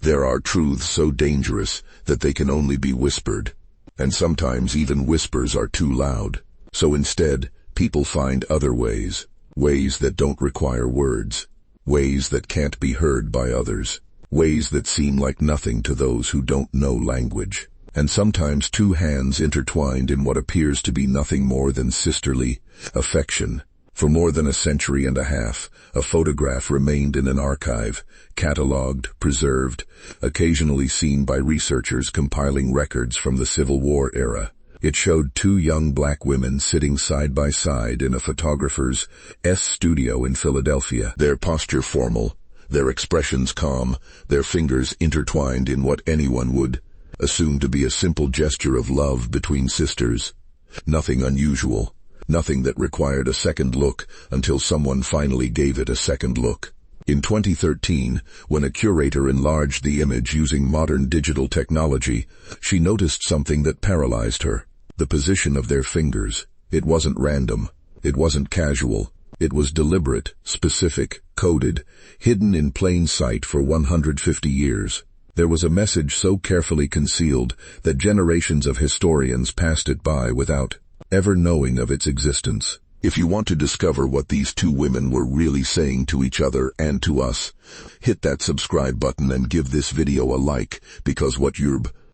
There are truths so dangerous that they can only be whispered, and sometimes even whispers are too loud. So instead, people find other ways that don't require words, ways that can't be heard by others, ways that seem like nothing to those who don't know language. And sometimes two hands intertwined in what appears to be nothing more than sisterly affection. For more than a century and a half, a photograph remained in an archive, catalogued, preserved, occasionally seen by researchers compiling records from the Civil War era. It showed two young black women sitting side by side in a photographer's studio in Philadelphia, their posture formal, their expressions calm, their fingers intertwined in what anyone would assume to be a simple gesture of love between sisters. Nothing unusual. Nothing that required a second look until someone finally gave it a second look. In 2013, when a curator enlarged the image using modern digital technology, she noticed something that paralyzed her. The position of their fingers. It wasn't random. It wasn't casual. It was deliberate, specific, coded, hidden in plain sight for 150 years. There was a message so carefully concealed that generations of historians passed it by without ever knowing of its existence. If you want to discover what these two women were really saying to each other and to us, hit that subscribe button and give this video a like, because what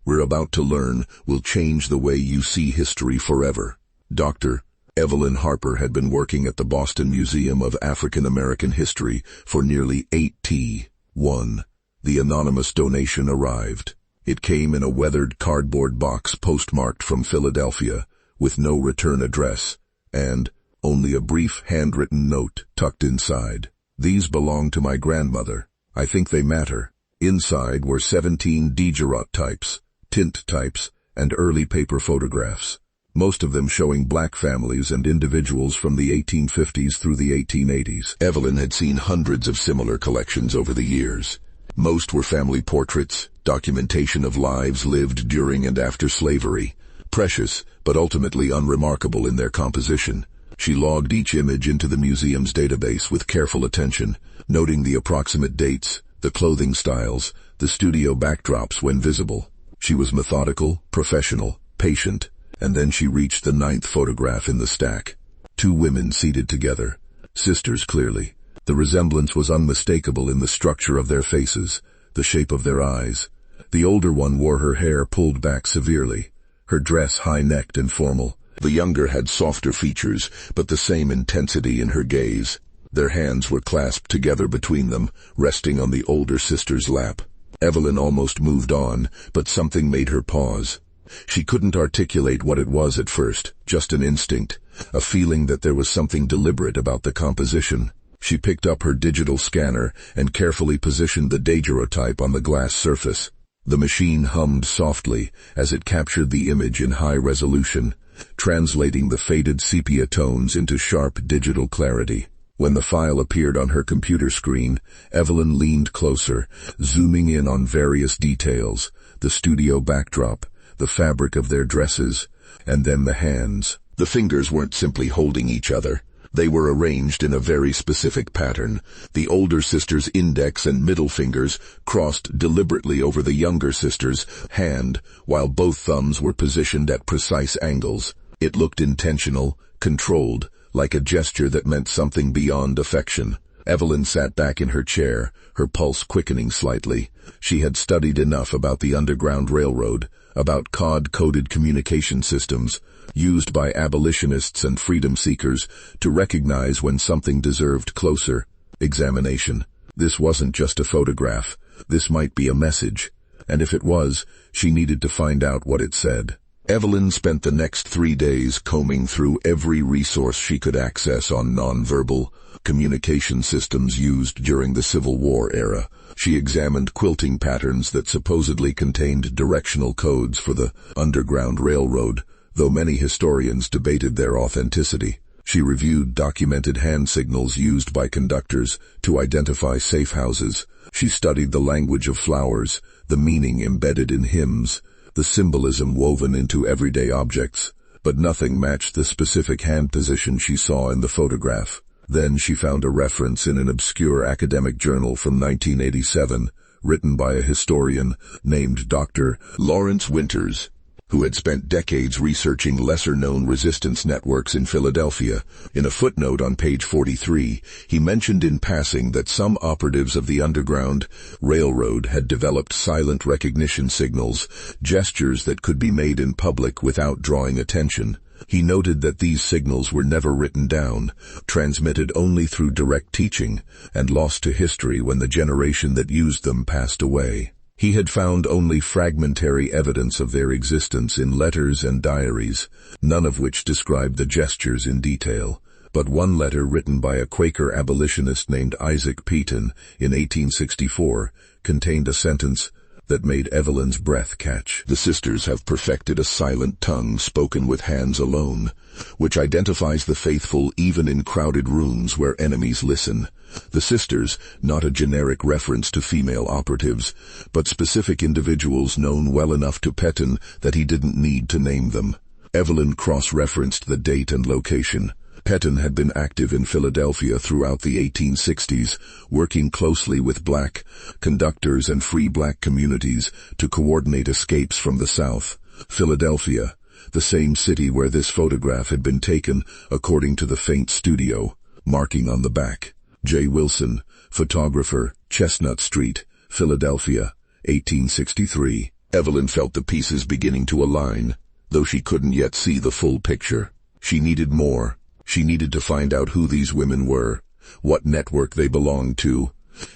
we're about to learn will change the way you see history forever. Dr. Evelyn Harper had been working at the Boston Museum of African American History for nearly 81. The anonymous donation arrived. It came in a weathered cardboard box postmarked from Philadelphia, with no return address, and only a brief handwritten note tucked inside. These belong to my grandmother. I think they matter. Inside were 17 daguerreotypes, tint types, and early paper photographs, most of them showing black families and individuals from the 1850s through the 1880s. Evelyn had seen hundreds of similar collections over the years. Most were family portraits, documentation of lives lived during and after slavery. Precious, but ultimately unremarkable in their composition. She logged each image into the museum's database with careful attention, noting the approximate dates, the clothing styles, the studio backdrops when visible. She was methodical, professional, patient, and then she reached the 9th photograph in the stack. Two women seated together. Sisters clearly. The resemblance was unmistakable in the structure of their faces, the shape of their eyes. The older one wore her hair pulled back severely, her dress high-necked and formal. The younger had softer features, but the same intensity in her gaze. Their hands were clasped together between them, resting on the older sister's lap. Evelyn almost moved on, but something made her pause. She couldn't articulate what it was at first, just an instinct, a feeling that there was something deliberate about the composition. She picked up her digital scanner and carefully positioned the daguerreotype on the glass surface. The machine hummed softly as it captured the image in high resolution, translating the faded sepia tones into sharp digital clarity. When the file appeared on her computer screen, Evelyn leaned closer, zooming in on various details, the studio backdrop, the fabric of their dresses, and then the hands. The fingers weren't simply holding each other. They were arranged in a very specific pattern. The older sister's index and middle fingers crossed deliberately over the younger sister's hand, while both thumbs were positioned at precise angles. It looked intentional, controlled, like a gesture that meant something beyond affection. Evelyn sat back in her chair, her pulse quickening slightly. She had studied enough about the Underground Railroad, about code-coded communication systems, used by abolitionists and freedom seekers, to recognize when something deserved closer examination. This wasn't just a photograph. This might be a message. And if it was, she needed to find out what it said. Evelyn spent the next 3 days combing through every resource she could access on nonverbal communication systems used during the Civil War era. She examined quilting patterns that supposedly contained directional codes for the Underground Railroad, though many historians debated their authenticity. She reviewed documented hand signals used by conductors to identify safe houses. She studied the language of flowers, the meaning embedded in hymns, the symbolism woven into everyday objects, but nothing matched the specific hand position she saw in the photograph. Then she found a reference in an obscure academic journal from 1987, written by a historian named Dr. Lawrence Winters, who had spent decades researching lesser-known resistance networks in Philadelphia. In a footnote on page 43, he mentioned in passing that some operatives of the Underground Railroad had developed silent recognition signals, gestures that could be made in public without drawing attention. He noted that these signals were never written down, transmitted only through direct teaching, and lost to history when the generation that used them passed away. He had found only fragmentary evidence of their existence in letters and diaries, none of which described the gestures in detail. But one letter written by a Quaker abolitionist named Isaac Peaton in 1864 contained a sentence that made Evelyn's breath catch. "The sisters have perfected a silent tongue spoken with hands alone, which identifies the faithful even in crowded rooms where enemies listen." The sisters, not a generic reference to female operatives, but specific individuals known well enough to Peaton that he didn't need to name them. Evelyn cross-referenced the date and location. Peaton had been active in Philadelphia throughout the 1860s, working closely with black conductors and free black communities to coordinate escapes from the South. Philadelphia, the same city where this photograph had been taken, according to the faint studio, marking on the back. J. Wilson, photographer, Chestnut Street, Philadelphia, 1863. Evelyn felt the pieces beginning to align, though she couldn't yet see the full picture. She needed more. She needed to find out who these women were, what network they belonged to,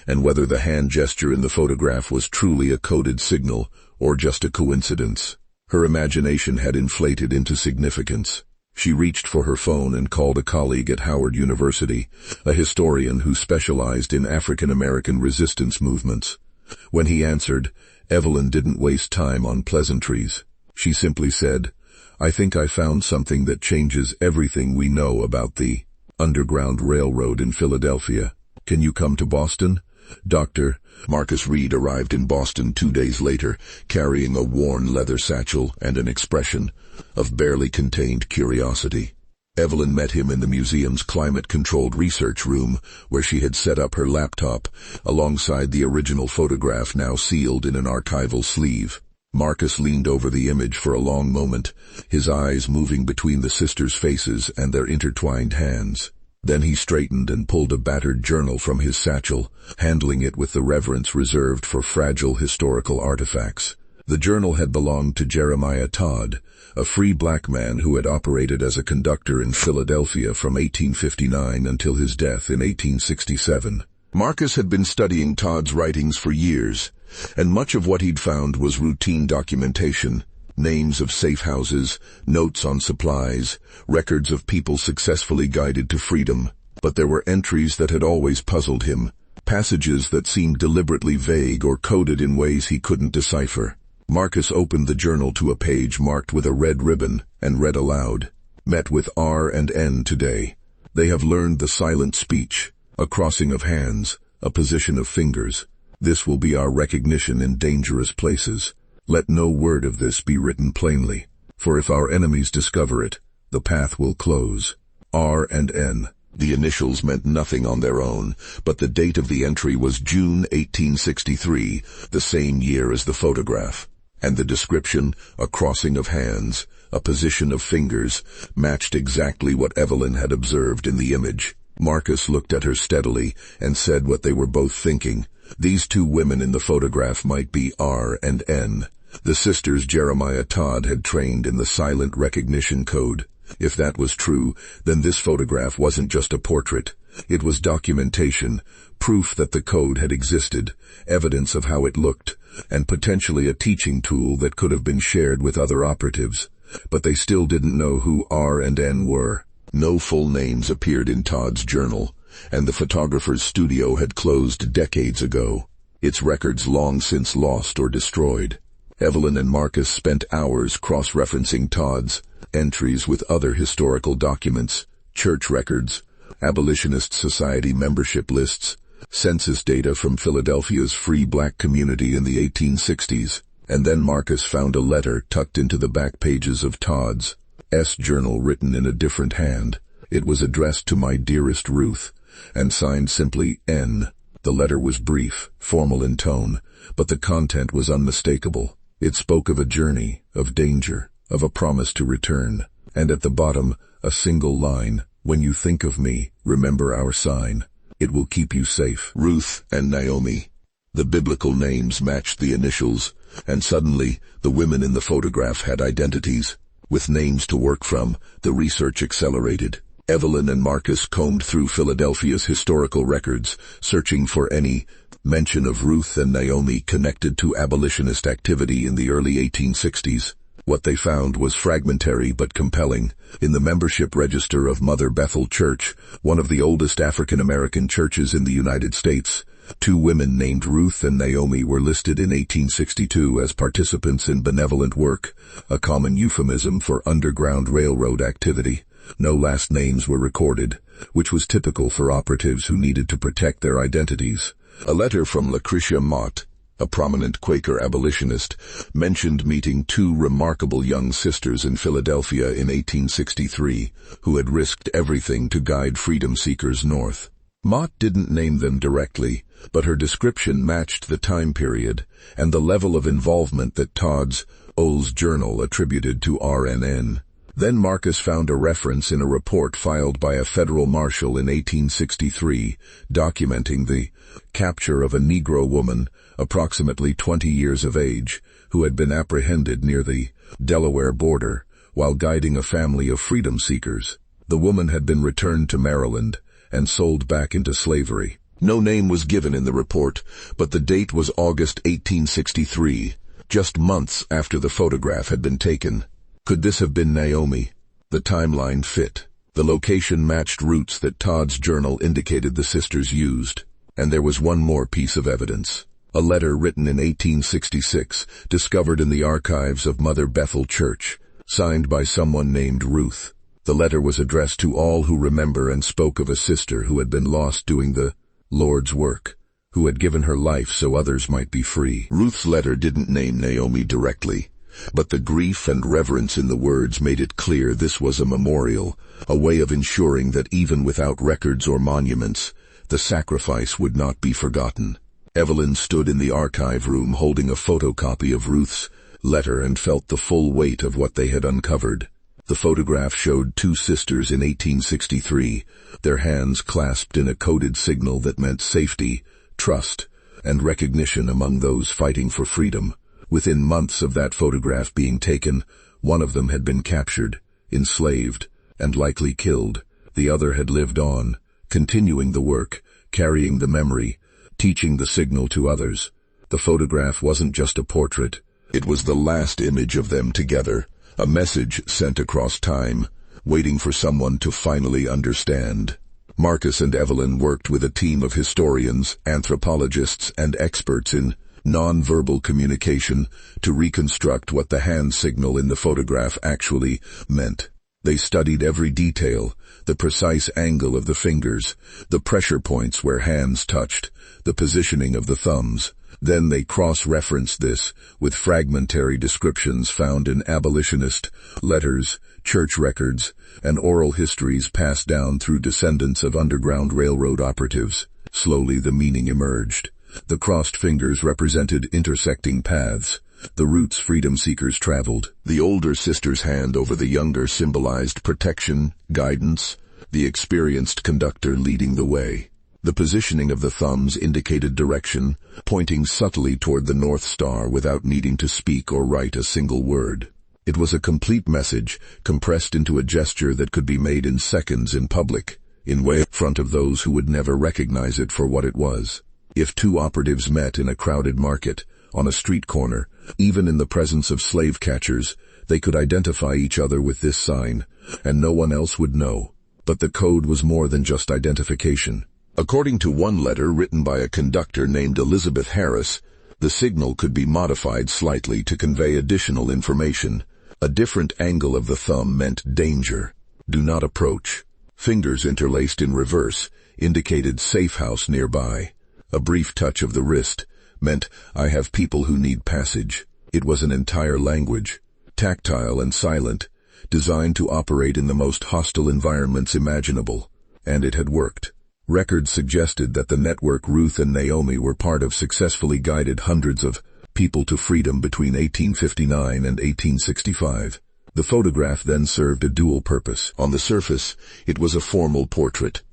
and whether the hand gesture in the photograph was truly a coded signal or just a coincidence. Her imagination had inflated into significance. She reached for her phone and called a colleague at Howard University, a historian who specialized in African American resistance movements. When he answered, Evelyn didn't waste time on pleasantries. She simply said, "I think I found something that changes everything we know about the Underground Railroad in Philadelphia. Can you come to Boston?" Dr. Marcus Reed arrived in Boston 2 days later, carrying a worn leather satchel and an expression of barely contained curiosity. Evelyn met him in the museum's climate-controlled research room, where she had set up her laptop, alongside the original photograph now sealed in an archival sleeve. Marcus leaned over the image for a long moment, his eyes moving between the sisters' faces and their intertwined hands. Then he straightened and pulled a battered journal from his satchel, handling it with the reverence reserved for fragile historical artifacts. The journal had belonged to Jeremiah Todd, a free black man who had operated as a conductor in Philadelphia from 1859 until his death in 1867. Marcus had been studying Todd's writings for years, and much of what he'd found was routine documentation, names of safe houses, notes on supplies, records of people successfully guided to freedom. But there were entries that had always puzzled him, passages that seemed deliberately vague or coded in ways he couldn't decipher. Marcus opened the journal to a page marked with a red ribbon and read aloud, "Met with R and N today. They have learned the silent speech, a crossing of hands, a position of fingers. This will be our recognition in dangerous places. Let no word of this be written plainly, for if our enemies discover it, the path will close. R and N." The initials meant nothing on their own, but the date of the entry was June 1863, the same year as the photograph. And the description, a crossing of hands, a position of fingers, matched exactly what Evelyn had observed in the image. Marcus looked at her steadily and said what they were both thinking. These two women in the photograph might be R and N. The sisters Jeremiah Todd had trained in the silent recognition code. If that was true, then this photograph wasn't just a portrait. It was documentation, proof that the code had existed, evidence of how it looked, and potentially a teaching tool that could have been shared with other operatives. But they still didn't know who R and N were. No full names appeared in Todd's journal, and the photographer's studio had closed decades ago, its records long since lost or destroyed. Evelyn and Marcus spent hours cross-referencing Todd's entries with other historical documents, church records, abolitionist society membership lists, census data from Philadelphia's free black community in the 1860s, and then Marcus found a letter tucked into the back pages of Todd's journal written in a different hand. It was addressed to "My dearest Ruth," and signed simply N. The letter was brief, formal in tone, but the content was unmistakable. It spoke of a journey, of danger, of a promise to return, and at the bottom, a single line, "When you think of me, remember our sign. It will keep you safe." Ruth and Naomi. The biblical names matched the initials, and suddenly, the women in the photograph had identities. With names to work from, the research accelerated. Evelyn and Marcus combed through Philadelphia's historical records, searching for any mention of Ruth and Naomi connected to abolitionist activity in the early 1860s. What they found was fragmentary but compelling. In the membership register of Mother Bethel Church, one of the oldest African-American churches in the United States, 2 women named Ruth and Naomi were listed in 1862 as participants in benevolent work, a common euphemism for Underground Railroad activity. No last names were recorded, which was typical for operatives who needed to protect their identities. A letter from Lucretia Mott, a prominent Quaker abolitionist, mentioned meeting 2 remarkable young sisters in Philadelphia in 1863 who had risked everything to guide freedom seekers north. Mott didn't name them directly, but her description matched the time period and the level of involvement that Todd's O's Journal attributed to RNN. Then Marcus found a reference in a report filed by a federal marshal in 1863, documenting the capture of a Negro woman, approximately 20 years of age, who had been apprehended near the Delaware border while guiding a family of freedom seekers. The woman had been returned to Maryland and sold back into slavery. No name was given in the report, but the date was August 1863, just months after the photograph had been taken. Could this have been Naomi? The timeline fit. The location matched routes that Todd's journal indicated the sisters used. And there was one more piece of evidence. A letter written in 1866, discovered in the archives of Mother Bethel Church, signed by someone named Ruth. The letter was addressed to all who remember and spoke of a sister who had been lost doing the Lord's work, who had given her life so others might be free. Ruth's letter didn't name Naomi directly, but the grief and reverence in the words made it clear this was a memorial, a way of ensuring that even without records or monuments, the sacrifice would not be forgotten. Evelyn stood in the archive room holding a photocopy of Ruth's letter and felt the full weight of what they had uncovered. The photograph showed 2 sisters in 1863, their hands clasped in a coded signal that meant safety, trust, and recognition among those fighting for freedom. Within months of that photograph being taken, one of them had been captured, enslaved, and likely killed. The other had lived on, continuing the work, carrying the memory, teaching the signal to others. The photograph wasn't just a portrait. It was the last image of them together, a message sent across time, waiting for someone to finally understand. Marcus and Evelyn worked with a team of historians, anthropologists, and experts in non-verbal communication to reconstruct what the hand signal in the photograph actually meant. They studied every detail, the precise angle of the fingers, the pressure points where hands touched, the positioning of the thumbs. Then they cross-referenced this with fragmentary descriptions found in abolitionist letters, church records, and oral histories passed down through descendants of Underground Railroad operatives. Slowly the meaning emerged. The crossed fingers represented intersecting paths, the routes freedom seekers traveled. The older sister's hand over the younger symbolized protection, guidance, the experienced conductor leading the way. The positioning of the thumbs indicated direction, pointing subtly toward the North Star without needing to speak or write a single word. It was a complete message, compressed into a gesture that could be made in seconds in public, in front of those who would never recognize it for what it was. If 2 operatives met in a crowded market, on a street corner, even in the presence of slave catchers, they could identify each other with this sign, and no one else would know. But the code was more than just identification. According to one letter written by a conductor named Elizabeth Harris, the signal could be modified slightly to convey additional information. A different angle of the thumb meant danger. Do not approach. Fingers interlaced in reverse indicated safe house nearby. A brief touch of the wrist meant, I have people who need passage. It was an entire language, tactile and silent, designed to operate in the most hostile environments imaginable. And it had worked. Records suggested that the network Ruth and Naomi were part of successfully guided hundreds of people to freedom between 1859 and 1865. The photograph then served a dual purpose. On the surface, it was a formal portrait,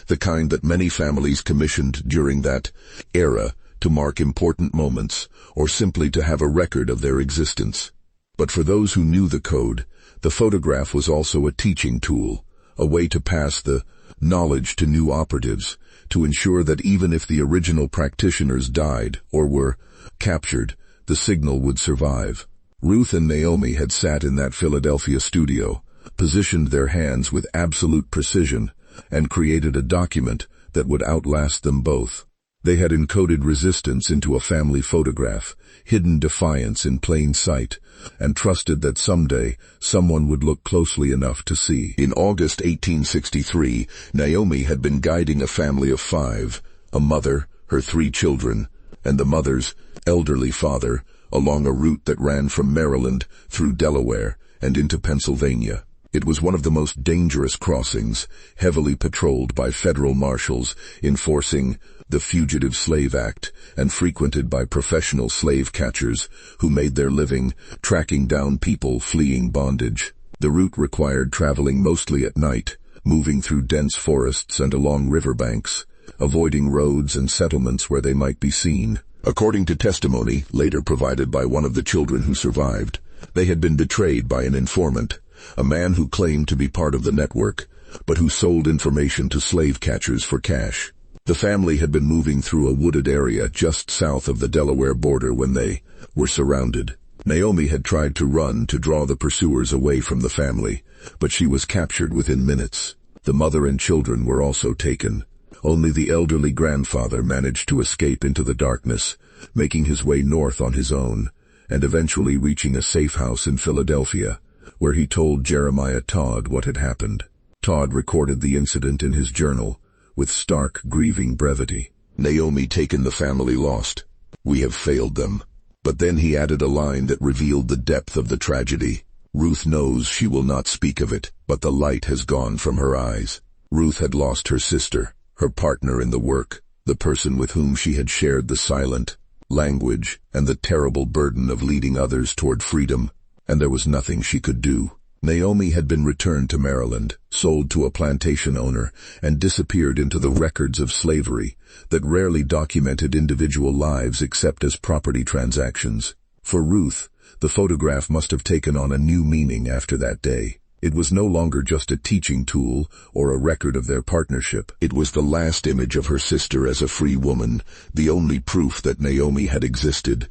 the kind that many families commissioned during that era to mark important moments or simply to have a record of their existence. But for those who knew the code, the photograph was also a teaching tool, a way to pass the knowledge to new operatives, to ensure that even if the original practitioners died or were captured, the signal would survive. Ruth and Naomi had sat in that Philadelphia studio, positioned their hands with absolute precision, and created a document that would outlast them both. They had encoded resistance into a family photograph, hidden defiance in plain sight, and trusted that someday someone would look closely enough to see. In August 1863, Naomi had been guiding a family of 5, a mother, her 3 children, and the mother's elderly father, along a route that ran from Maryland through Delaware and into Pennsylvania. It was one of the most dangerous crossings, heavily patrolled by federal marshals enforcing the Fugitive Slave Act and frequented by professional slave catchers who made their living tracking down people fleeing bondage. The route required traveling mostly at night, moving through dense forests and along riverbanks, avoiding roads and settlements where they might be seen. According to testimony later provided by one of the children who survived, they had been betrayed by an informant, a man who claimed to be part of the network, but who sold information to slave catchers for cash. The family had been moving through a wooded area just south of the Delaware border when they were surrounded. Naomi had tried to run to draw the pursuers away from the family, but she was captured within minutes. The mother and children were also taken. Only the elderly grandfather managed to escape into the darkness, making his way north on his own, and eventually reaching a safe house in Philadelphia, where he told Jeremiah Todd what had happened. Todd recorded the incident in his journal, with stark, grieving brevity. Naomi taken, the family lost. We have failed them. But then he added a line that revealed the depth of the tragedy. Ruth knows she will not speak of it, but the light has gone from her eyes. Ruth had lost her sister, her partner in the work, the person with whom she had shared the silent language and the terrible burden of leading others toward freedom, and there was nothing she could do. Naomi had been returned to Maryland, sold to a plantation owner, and disappeared into the records of slavery that rarely documented individual lives except as property transactions. For Ruth, the photograph must have taken on a new meaning after that day. It was no longer just a teaching tool or a record of their partnership. It was the last image of her sister as a free woman, the only proof that Naomi had existed,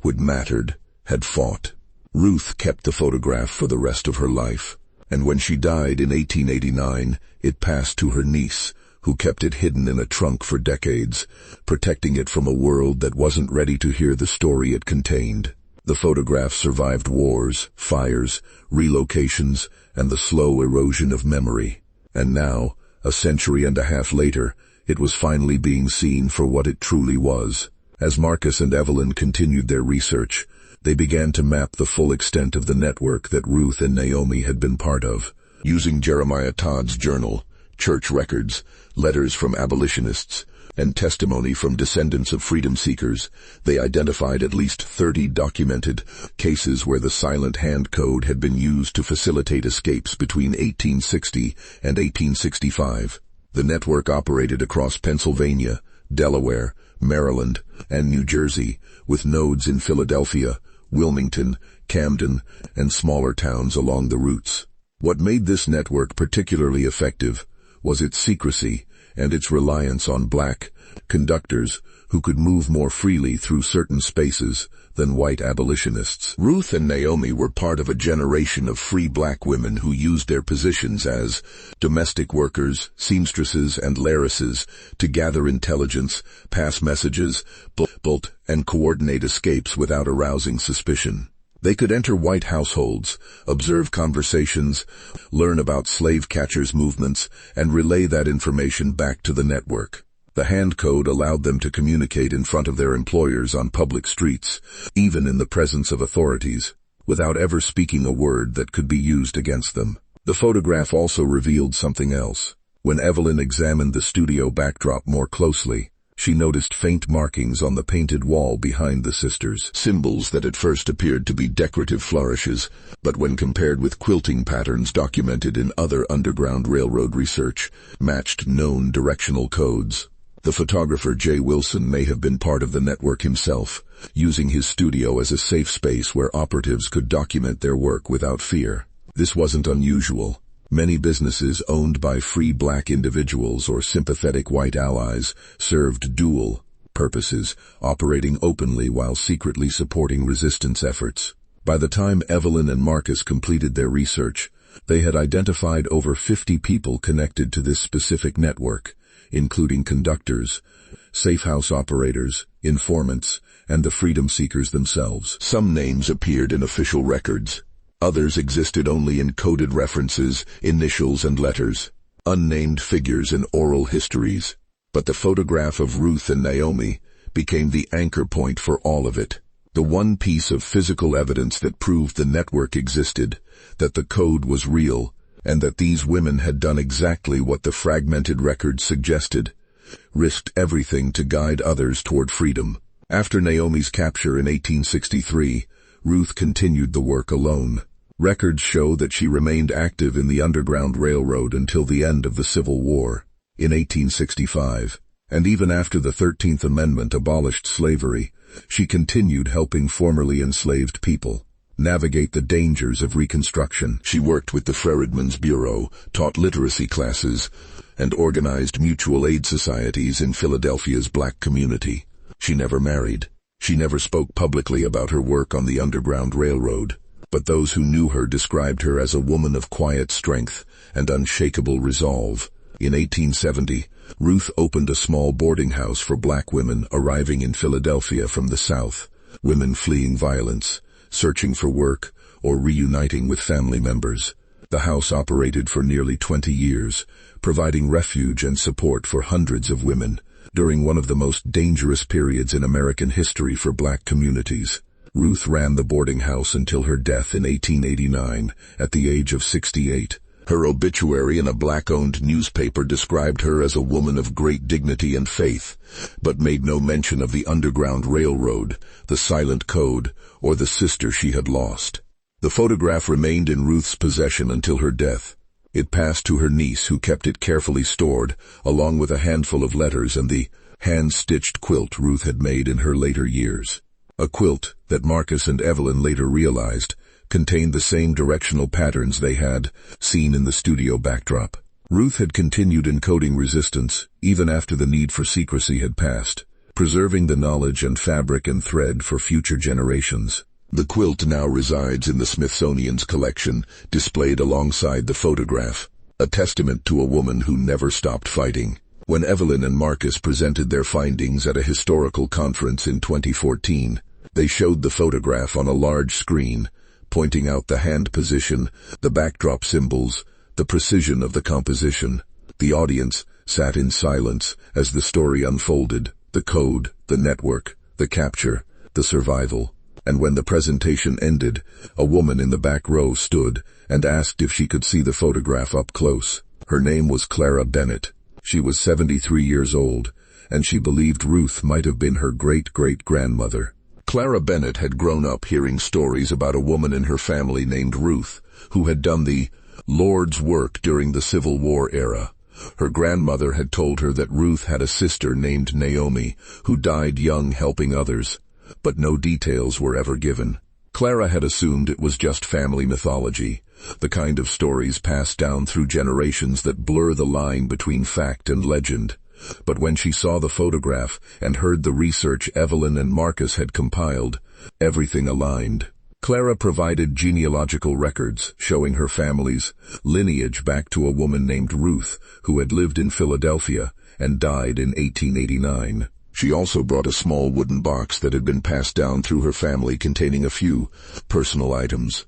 would mattered, had fought. Ruth kept the photograph for the rest of her life, and when she died in 1889, it passed to her niece, who kept it hidden in a trunk for decades, protecting it from a world that wasn't ready to hear the story it contained. The photograph survived wars, fires, relocations, and the slow erosion of memory. And now, a century and a half later, it was finally being seen for what it truly was. As Marcus and Evelyn continued their research, they began to map the full extent of the network that Ruth and Naomi had been part of. Using Jeremiah Todd's journal, church records, letters from abolitionists, and testimony from descendants of freedom seekers, they identified at least 30 documented cases where the silent hand code had been used to facilitate escapes between 1860 and 1865. The network operated across Pennsylvania, Delaware, Maryland, and New Jersey, with nodes in Philadelphia, Wilmington, Camden, and smaller towns along the routes. What made this network particularly effective was its secrecy and its reliance on black conductors who could move more freely through certain spaces than white abolitionists. Ruth and Naomi were part of a generation of free black women who used their positions as domestic workers, seamstresses, and heiresses to gather intelligence, pass messages, build and coordinate escapes without arousing suspicion. They could enter white households, observe conversations, learn about slave catchers' movements, and relay that information back to the network. The hand code allowed them to communicate in front of their employers on public streets, even in the presence of authorities, without ever speaking a word that could be used against them. The photograph also revealed something else. When Evelyn examined the studio backdrop more closely, she noticed faint markings on the painted wall behind the sisters, symbols that at first appeared to be decorative flourishes, but when compared with quilting patterns documented in other Underground Railroad research, matched known directional codes. The photographer J. Wilson may have been part of the network himself, using his studio as a safe space where operatives could document their work without fear. This wasn't unusual. Many businesses owned by free black individuals or sympathetic white allies served dual purposes, operating openly while secretly supporting resistance efforts. By the time Evelyn and Marcus completed their research, they had identified over 50 people connected to this specific network, including conductors, safe house operators, informants, and the freedom seekers themselves. Some names appeared in official records. Others existed only in coded references, initials, and letters, unnamed figures in oral histories. But the photograph of Ruth and Naomi became the anchor point for all of it. The one piece of physical evidence that proved the network existed, that the code was real, and that these women had done exactly what the fragmented records suggested, risked everything to guide others toward freedom. After Naomi's capture in 1863, Ruth continued the work alone. Records show that she remained active in the Underground Railroad until the end of the Civil War, in 1865, and even after the 13th Amendment abolished slavery, she continued helping formerly enslaved people navigate the dangers of Reconstruction. She worked with the Freedmen's Bureau, taught literacy classes, and organized mutual aid societies in Philadelphia's black community. She never married. She never spoke publicly about her work on the Underground Railroad, but those who knew her described her as a woman of quiet strength and unshakable resolve. In 1870, Ruth opened a small boarding house for black women arriving in Philadelphia from the South, women fleeing violence, searching for work, or reuniting with family members. The house operated for nearly 20 years, providing refuge and support for hundreds of women during one of the most dangerous periods in American history for black communities. Ruth ran the boarding house until her death in 1889, at the age of 68. Her obituary in a black-owned newspaper described her as a woman of great dignity and faith, but made no mention of the Underground Railroad, the silent code, or the sister she had lost. The photograph remained in Ruth's possession until her death. It passed to her niece, who kept it carefully stored, along with a handful of letters and the hand-stitched quilt Ruth had made in her later years. A quilt that Marcus and Evelyn later realized contained the same directional patterns they had seen in the studio backdrop. Ruth had continued encoding resistance even after the need for secrecy had passed, preserving the knowledge and fabric and thread for future generations. The quilt now resides in the Smithsonian's collection, displayed alongside the photograph, a testament to a woman who never stopped fighting. When Evelyn and Marcus presented their findings at a historical conference in 2014, they showed the photograph on a large screen, pointing out the hand position, the backdrop symbols, the precision of the composition. The audience sat in silence as the story unfolded, the code, the network, the capture, the survival. And when the presentation ended, a woman in the back row stood and asked if she could see the photograph up close. Her name was Clara Bennett. She was 73 years old, and she believed Ruth might have been her great-great-grandmother. Clara Bennett had grown up hearing stories about a woman in her family named Ruth, who had done the Lord's work during the Civil War era. Her grandmother had told her that Ruth had a sister named Naomi, who died young helping others, but no details were ever given. Clara had assumed it was just family mythology, the kind of stories passed down through generations that blur the line between fact and legend. But when she saw the photograph and heard the research Evelyn and Marcus had compiled, everything aligned. Clara provided genealogical records showing her family's lineage back to a woman named Ruth, who had lived in Philadelphia and died in 1889. She also brought a small wooden box that had been passed down through her family containing a few personal items: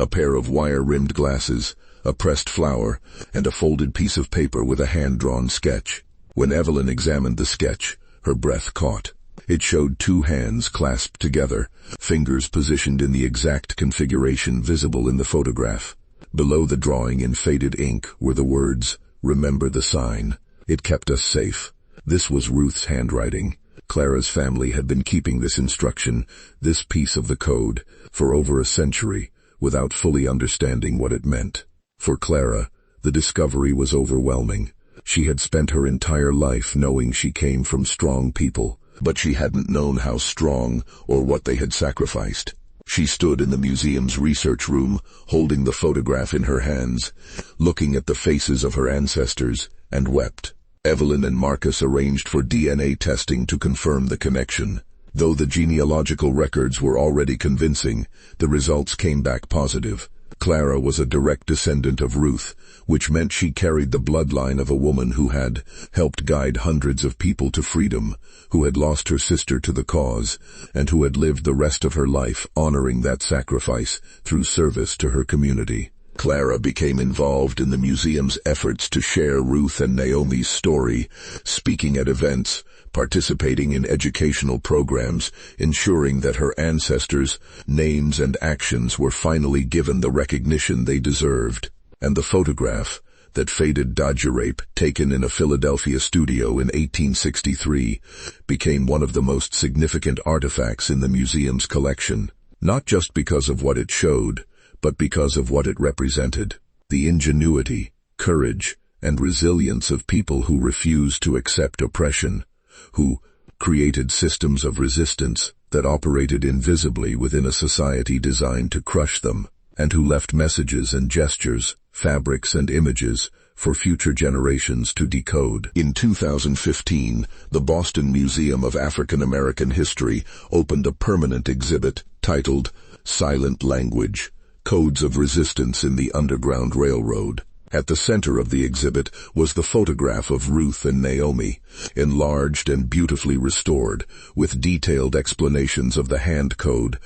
a pair of wire-rimmed glasses, a pressed flower, and a folded piece of paper with a hand-drawn sketch. When Evelyn examined the sketch, her breath caught. It showed two hands clasped together, fingers positioned in the exact configuration visible in the photograph. Below the drawing in faded ink were the words, "Remember the sign. It kept us safe." This was Ruth's handwriting. Clara's family had been keeping this instruction, this piece of the code, for over a century, without fully understanding what it meant. For Clara, the discovery was overwhelming. She had spent her entire life knowing she came from strong people, but she hadn't known how strong or what they had sacrificed. She stood in the museum's research room, holding the photograph in her hands, looking at the faces of her ancestors, and wept. Evelyn and Marcus arranged for DNA testing to confirm the connection. Though the genealogical records were already convincing, the results came back positive. Clara was a direct descendant of Ruth, which meant she carried the bloodline of a woman who had helped guide hundreds of people to freedom, who had lost her sister to the cause, and who had lived the rest of her life honoring that sacrifice through service to her community. Clara became involved in the museum's efforts to share Ruth and Naomi's story, speaking at events, participating in educational programs, ensuring that her ancestors' names and actions were finally given the recognition they deserved. And the photograph, that faded Dodgerape taken in a Philadelphia studio in 1863, became one of the most significant artifacts in the museum's collection, not just because of what it showed, but because of what it represented: the ingenuity, courage, and resilience of people who refused to accept oppression, who created systems of resistance that operated invisibly within a society designed to crush them, and who left messages and gestures, fabrics and images, for future generations to decode. In 2015, the Boston Museum of African American History opened a permanent exhibit titled "Silent Language: Codes of Resistance in the Underground Railroad." At the center of the exhibit was the photograph of Ruth and Naomi, enlarged and beautifully restored, with detailed explanations of the hand code,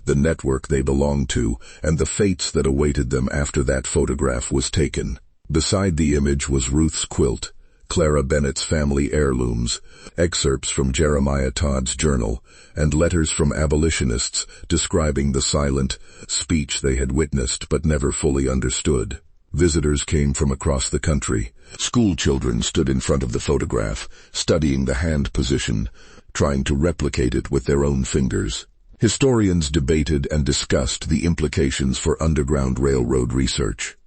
the network they belonged to, and the fates that awaited them after that photograph was taken. Beside the image was Ruth's quilt, Clara Bennett's family heirlooms, excerpts from Jeremiah Todd's journal, and letters from abolitionists describing the silent speech they had witnessed but never fully understood. Visitors came from across the country. School children stood in front of the photograph, studying the hand position, trying to replicate it with their own fingers. Historians debated and discussed the implications for Underground Railroad research.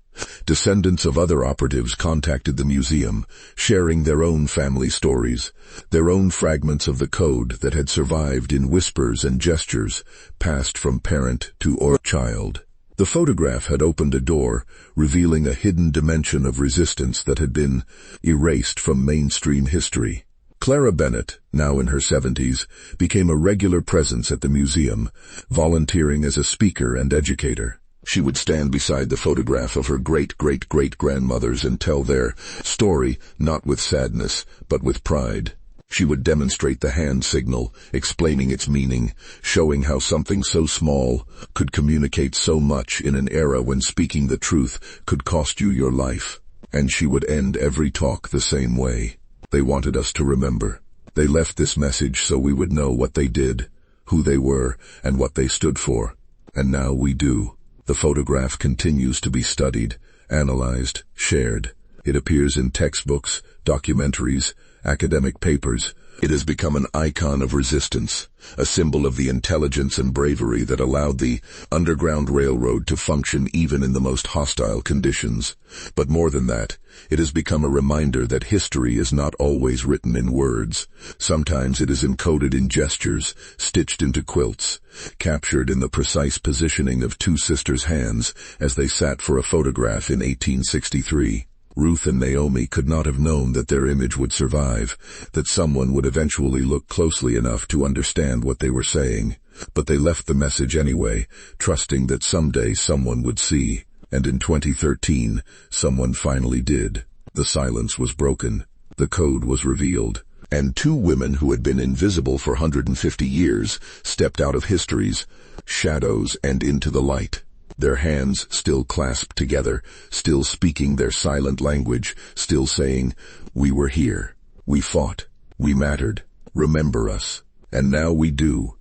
Descendants of other operatives contacted the museum, sharing their own family stories, their own fragments of the code that had survived in whispers and gestures, passed from parent to child. The photograph had opened a door, revealing a hidden dimension of resistance that had been erased from mainstream history. Clara Bennett, now in her 70s, became a regular presence at the museum, volunteering as a speaker and educator. She would stand beside the photograph of her great-great-great-grandmothers and tell their story, not with sadness, but with pride. She would demonstrate the hand signal, explaining its meaning, showing how something so small could communicate so much in an era when speaking the truth could cost you your life. And she would end every talk the same way. They wanted us to remember. They left this message so we would know what they did, who they were, and what they stood for. And now we do. The photograph continues to be studied, analyzed, shared. It appears in textbooks, documentaries, academic papers. It has become an icon of resistance, a symbol of the intelligence and bravery that allowed the Underground Railroad to function even in the most hostile conditions. But more than that, it has become a reminder that history is not always written in words. Sometimes it is encoded in gestures, stitched into quilts, captured in the precise positioning of two sisters' hands as they sat for a photograph in 1863. Ruth and Naomi could not have known that their image would survive, that someone would eventually look closely enough to understand what they were saying. But they left the message anyway, trusting that someday someone would see. And in 2013, someone finally did. The silence was broken. The code was revealed. And two women who had been invisible for 150 years stepped out of history's shadows and into the light. Their hands still clasped together, still speaking their silent language, still saying, "We were here. We fought. We mattered. Remember us." And now we do.